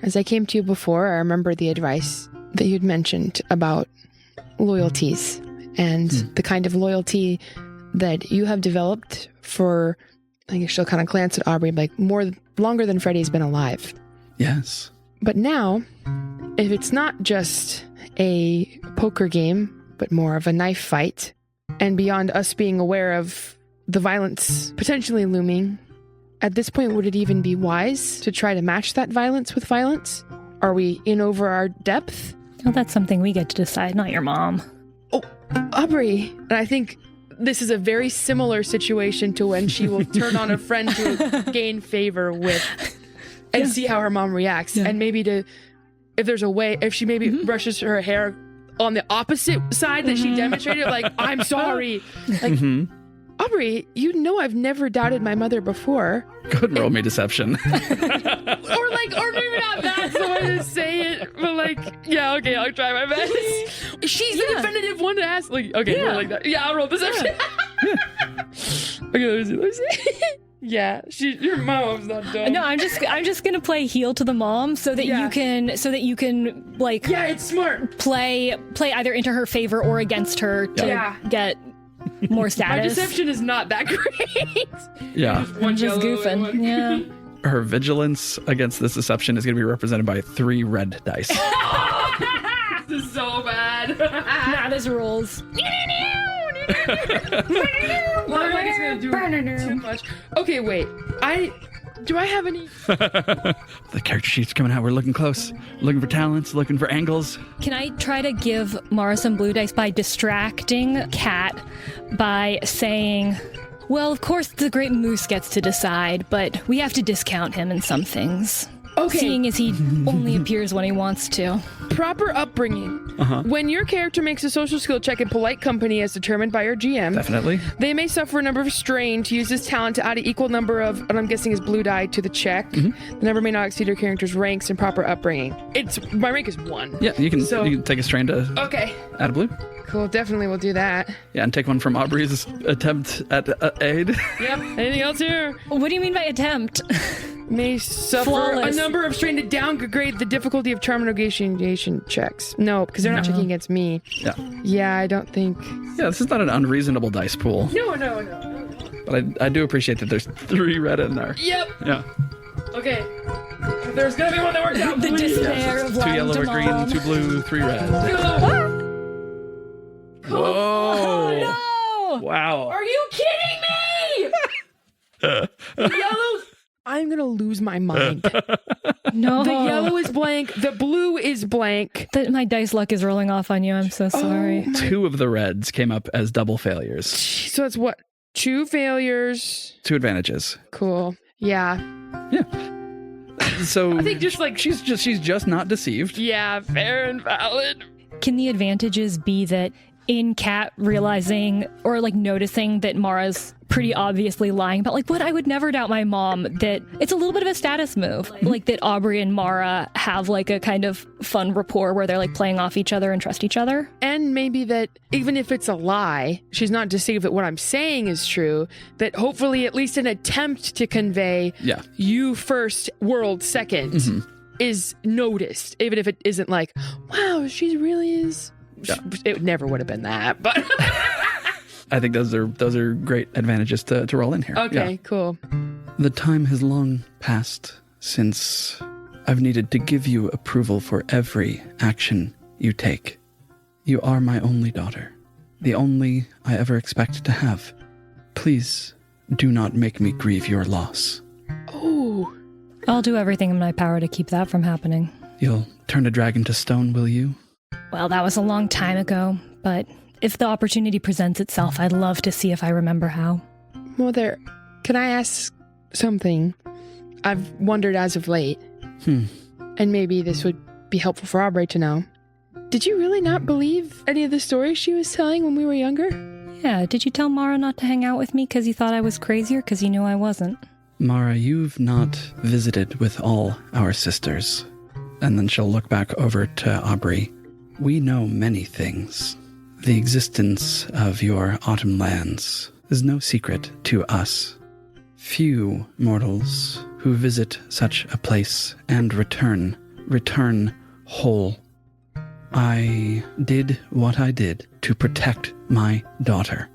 as I came to you before, I remember the advice that you'd mentioned about loyalties and the kind of loyalty that you have developed for, I guess she'll kind of glance at Aubrey, like longer than Freddie's been alive. Yes. But now, if it's not just a poker game, but more of a knife fight, and beyond us being aware of the violence potentially looming, at this point, would it even be wise to try to match that violence with violence? Are we in over our depth? Well, that's something we get to decide, not your mom. Oh, Aubrey. And I think this is a very similar situation to when she will turn on a friend to gain favor with and see how her mom reacts. Yeah. And maybe if there's a way, if she maybe brushes her hair on the opposite side that she demonstrated, like, I'm sorry. Like, Aubrey, you know I've never doubted my mother before. Go ahead and roll me deception. or maybe not that's the way to say it, but like, yeah, okay, I'll try my best. She's the definitive one to ask. Like, okay, like that. Yeah, I'll roll deception. Okay, let me see. Yeah, your mom's not dumb. No, I'm just gonna play heel to the mom so that you can like, yeah, it's smart. Play either into her favor or against her to get more status. My deception is not that great. Yeah, I'm just goofing. Yeah. Her vigilance against this deception is going to be represented by 3 red dice. This is so bad. Nah, this rules. Too much. Okay, wait. Do I have any? The character sheet's coming out. We're looking close. Looking for talents, looking for angles. Can I try to give Mara some blue dice by distracting Kat by saying, well, of course the great moose gets to decide, but we have to discount him in some things. Okay. Seeing as he only appears when he wants to. Proper upbringing. When your character makes a social skill check in polite company as determined by your GM, definitely, they may suffer a number of strain to use this talent to add an equal number of, what I'm guessing is blue die, to the check. The number may not exceed your character's ranks and proper upbringing. My rank is 1. Yeah, you can take a strain to add a blue. Cool, definitely we'll do that. Yeah, and take one from Aubrey's attempt at aid. Yep. Anything else here? What do you mean by attempt? May suffer a number of strain to downgrade the difficulty of charm negotiation checks. No, because they're not checking against me. Yeah. Yeah, I don't think. Yeah, this is not an unreasonable dice pool. No. But I do appreciate that there's 3 red in there. Yep. Yeah. Okay. There's gonna be one that works out. The despair of 2 yellow, a green, 2 blue, 3 red. Whoa! Oh, no! Wow! Are you kidding me? Yellow. I'm gonna lose my mind. No. The yellow is blank. The blue is blank. My dice luck is rolling off on you. I'm so sorry. 2 of the reds came up as double failures. So it's what? 2 failures. 2 advantages. Cool. Yeah. So I think just like she's just not deceived. Yeah, fair and valid. Can the advantages be that in Kat realizing or like noticing that Mara's pretty obviously lying about like what I would never doubt my mom, that it's a little bit of a status move, like that Aubrey and Mara have like a kind of fun rapport where they're like playing off each other and trust each other, and maybe that even if it's a lie, she's not deceived that what I'm saying is true, that hopefully at least an attempt to convey you first, world second is noticed, even if it isn't like, wow, she really is. It never would have been that, but I think those are great advantages to roll in here. Okay, cool. The time has long passed since I've needed to give you approval for every action you take. You are my only daughter, the only I ever expect to have. Please do not make me grieve your loss. Oh. I'll do everything in my power to keep that from happening. You'll turn a dragon to stone, will you? Well, that was a long time ago, but if the opportunity presents itself, I'd love to see if I remember how. Mother, can I ask something? I've wondered as of late. And maybe this would be helpful for Aubrey to know. Did you really not believe any of the stories she was telling when we were younger? Yeah, did you tell Mara not to hang out with me because you thought I was crazy or because you knew I wasn't? Mara, you've not visited with all our sisters. And then she'll look back over to Aubrey. We know many things. The existence of your autumn lands is no secret to us. Few mortals who visit such a place and return whole. I did what I did to protect my daughter.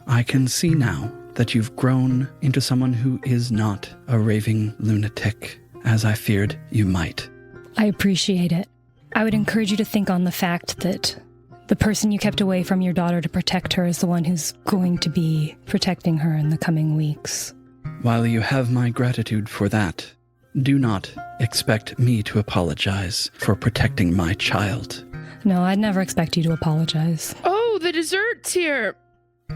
I can see now that you've grown into someone who is not a raving lunatic, as I feared you might. I appreciate it. I would encourage you to think on the fact that the person you kept away from your daughter to protect her is the one who's going to be protecting her in the coming weeks. While you have my gratitude for that, Do not expect me to apologize for protecting my child. No, I'd never expect you to apologize. Oh, the dessert's here.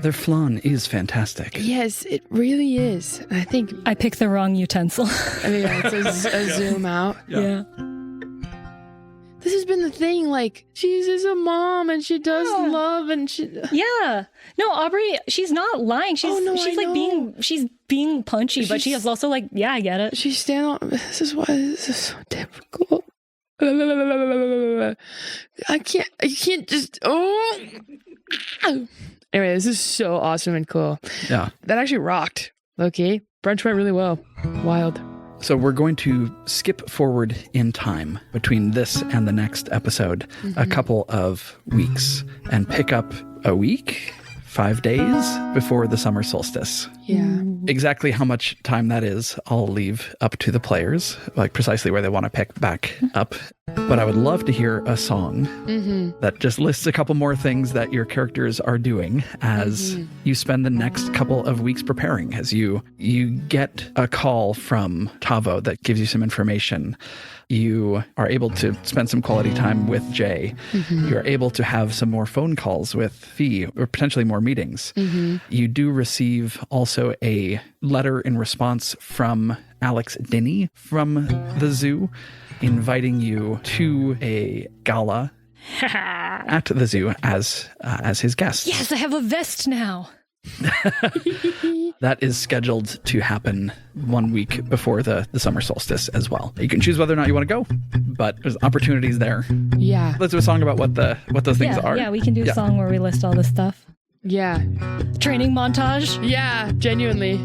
Their flan is fantastic. Yes, it really is. I think, I picked the wrong utensil. I mean, it's a zoom out. Yeah. This has been the thing, like, she's a mom and she does love and she... Yeah. No, Aubrey, she's not lying. She's Oh, no, she's I like know. she's being punchy, but she She's- is also like, yeah, I get it. She's standing on... This is why this is so difficult. I can't just... Oh! Anyway, this is so awesome and cool. Yeah. That actually rocked. Okay. Brunch went really well. Wild. So we're going to skip forward in time between this and the next episode a couple of weeks and pick up a week, 5 days before the summer solstice. Yeah. Exactly how much time that is, I'll leave up to the players, like precisely where they want to pick back up. But I would love to hear a song that just lists a couple more things that your characters are doing as you spend the next couple of weeks preparing, as you get a call from Tavo that gives you some information. You are able to spend some quality time with Jay. You're able to have some more phone calls with Fee, or potentially more meetings. You do receive also a letter in response from Alex Dinney from the zoo, inviting you to a gala at the zoo as his guest. Yes, I have a vest now. That is scheduled to happen 1 week before the summer solstice as well. You can choose whether or not you want to go, but there's opportunities there. Yeah. Let's do a song about what those things are. Yeah, we can do a song where we list all this stuff. Yeah. Training montage. Yeah. Genuinely.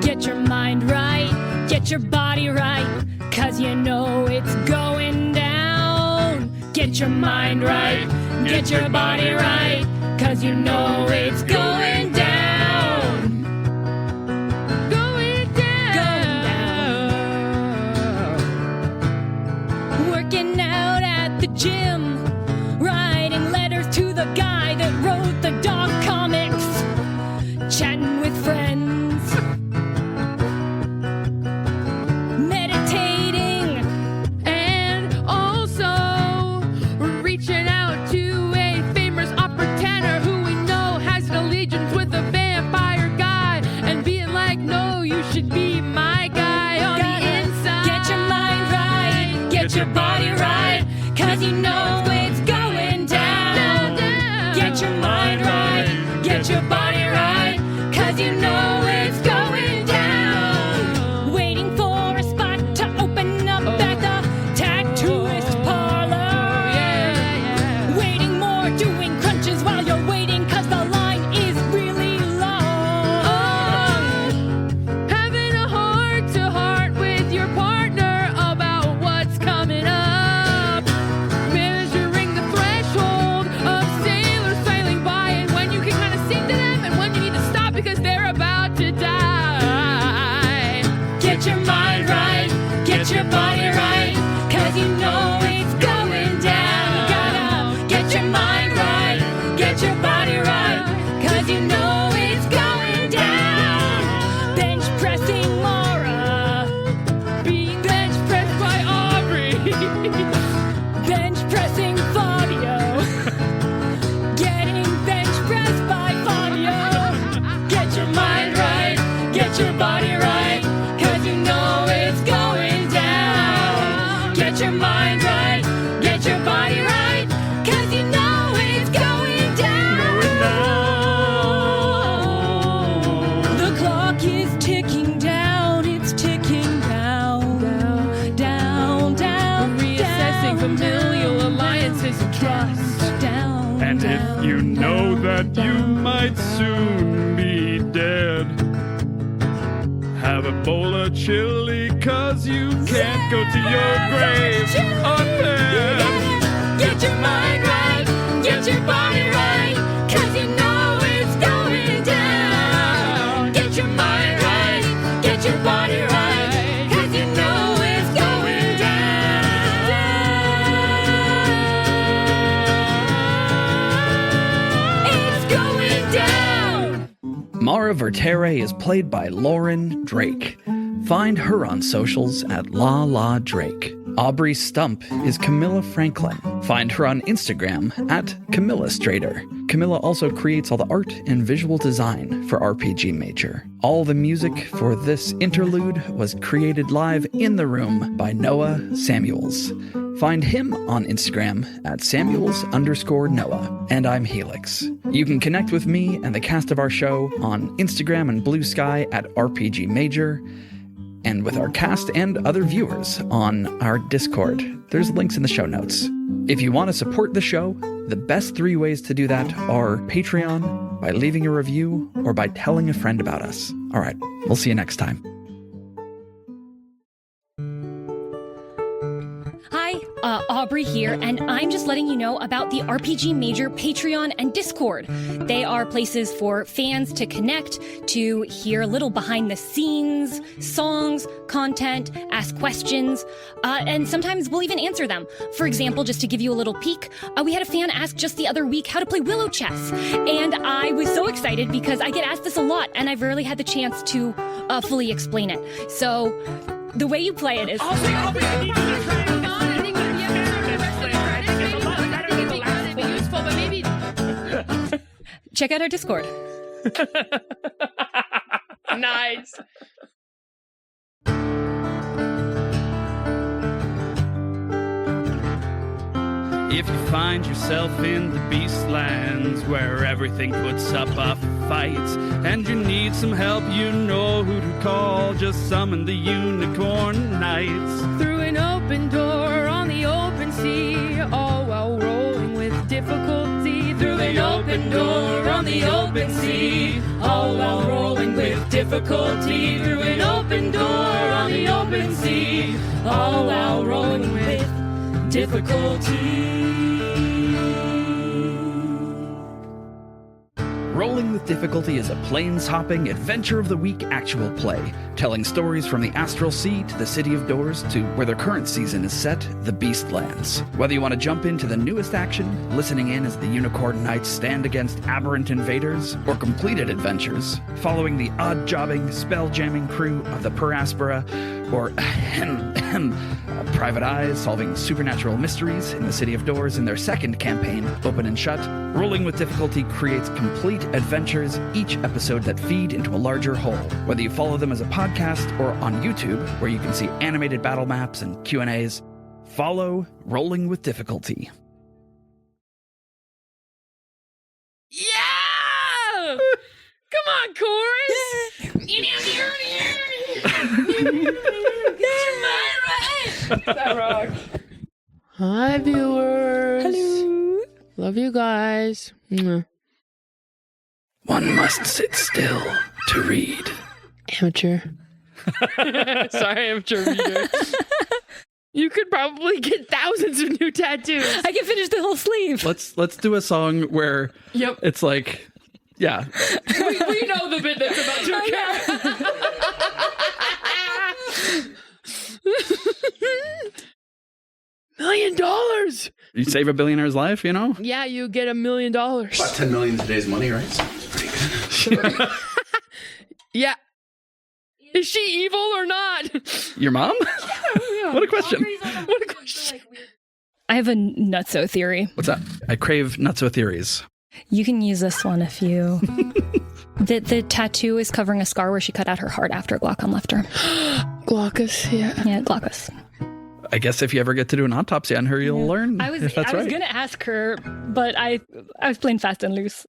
Get your mind right, get your body right, 'cause you know it's going down. Get your mind right, get your body right, 'cause you know it's going down. Going down. Working out at the gym, writing letters to the guy that wrote the dog comics, chatting with friends. Your body right, 'cause you know it's going down. Get your mind right, get your body right, 'cause you know it's going down. Waiting for a spot to open up at the tattooist parlor. Waiting more, doing crunches while you're waiting, 'cause the line is really long. Having a heart-to-heart with your partner about what's coming up. Measuring the threshold of sailors sailing by, and when you can kind of sing to them and when you need to stop because they're about to die. Get your mind right, get your body right, 'cause you know it's going down. Gotta get your mind right, get your body right, 'cause you know it's going down. Bench pressing Mara, being bench pressed by Aubrey. Bench pressing Fabio, getting bench pressed by Fabio. Get your mind right, get your body right, 'cause you know it's going down. Get your mind right, get your body right, 'cause you know it's going down. The clock is ticking down, it's ticking down, down, down, Reassessing down, familial alliances and trust. down, And if down, you know down, that you down. might soon be dead, have a bowl of chili, 'cause you can't go to your grave unfed. Get your mind right, get your body right, 'cause you know it's going down. Get your mind right, get your body right, 'cause you know it's going down. Nora Vertere is played by Lauren Drake. Find her on socials at La Drake. Aubrey Stump is Camilla Franklin. Find her on Instagram at Camilla Strader. Camilla also creates all the art and visual design for RPG Major. All the music for this interlude was created live in the room by Noah Samuels. Find him on Instagram at Samuels_Noah. And I'm Helix. You can connect with me and the cast of our show on Instagram and Blue Sky at RPG Major, and with our cast and other viewers on our Discord. There's links in the show notes. If you want to support the show, the best 3 ways to do that are Patreon, by leaving a review, or by telling a friend about us. All right, we'll see you next time. Hi, Aubrey here, and I'm just letting you know about the RPG Major Patreon and Discord. They are places for fans to connect, to hear a little behind the scenes, songs, content, ask questions, and sometimes we'll even answer them. For example, just to give you a little peek, we had a fan ask just the other week how to play Willow Chess, and I was so excited because I get asked this a lot, and I've rarely had the chance to fully explain it. So, the way you play it is... Check out our Discord. Nice. If you find yourself in the Beastlands, where everything puts up a fight, and you need some help, you know who to call. Just summon the Unicorn Knights. Through an open door on the open sea, all while rolling with difficulty. Through an open door on the open sea, all while rolling with difficulty. Through an open door on the open sea, all while rolling with difficulty. Rolling with Difficulty is a plains-hopping Adventure of the Week actual play, telling stories from the Astral Sea to the City of Doors to where their current season is set, the Beastlands. Whether you want to jump into the newest action, listening in as the Unicorn Knights stand against aberrant invaders, or completed adventures, following the odd-jobbing, spell-jamming crew of the Paraspora, or Private Eyes solving supernatural mysteries in the City of Doors in their second campaign, Open and Shut, Rolling with Difficulty creates complete adventures, each episode that feed into a larger whole. Whether you follow them as a podcast or on YouTube, where you can see animated battle maps and Q&As, follow Rolling with Difficulty. Yeah! Come on, chorus! That rocks. Hi, viewers. Hello. Love you guys. Mwah. One must sit still to read. Amateur. Sorry, amateur reader. You could probably get thousands of new tattoos. I can finish the whole sleeve. Let's do a song where Yep. it's like, yeah. We know the bit that's about to occur. $1 million. You save a billionaire's life, you know? Yeah, you get $1 million. About 10 million today's money, right? Sounds pretty good. Yeah. Is she evil or not? Your mom? What a question. What a question. I have a nutso theory. What's that? I crave nutso theories. You can use this one if you... The tattoo is covering a scar where she cut out her heart after Glaucon left her. Glaucus, yeah. Yeah, Glaucus. I guess if you ever get to do an autopsy on her, you'll learn I was if that's right. gonna ask her, but I was playing fast and loose.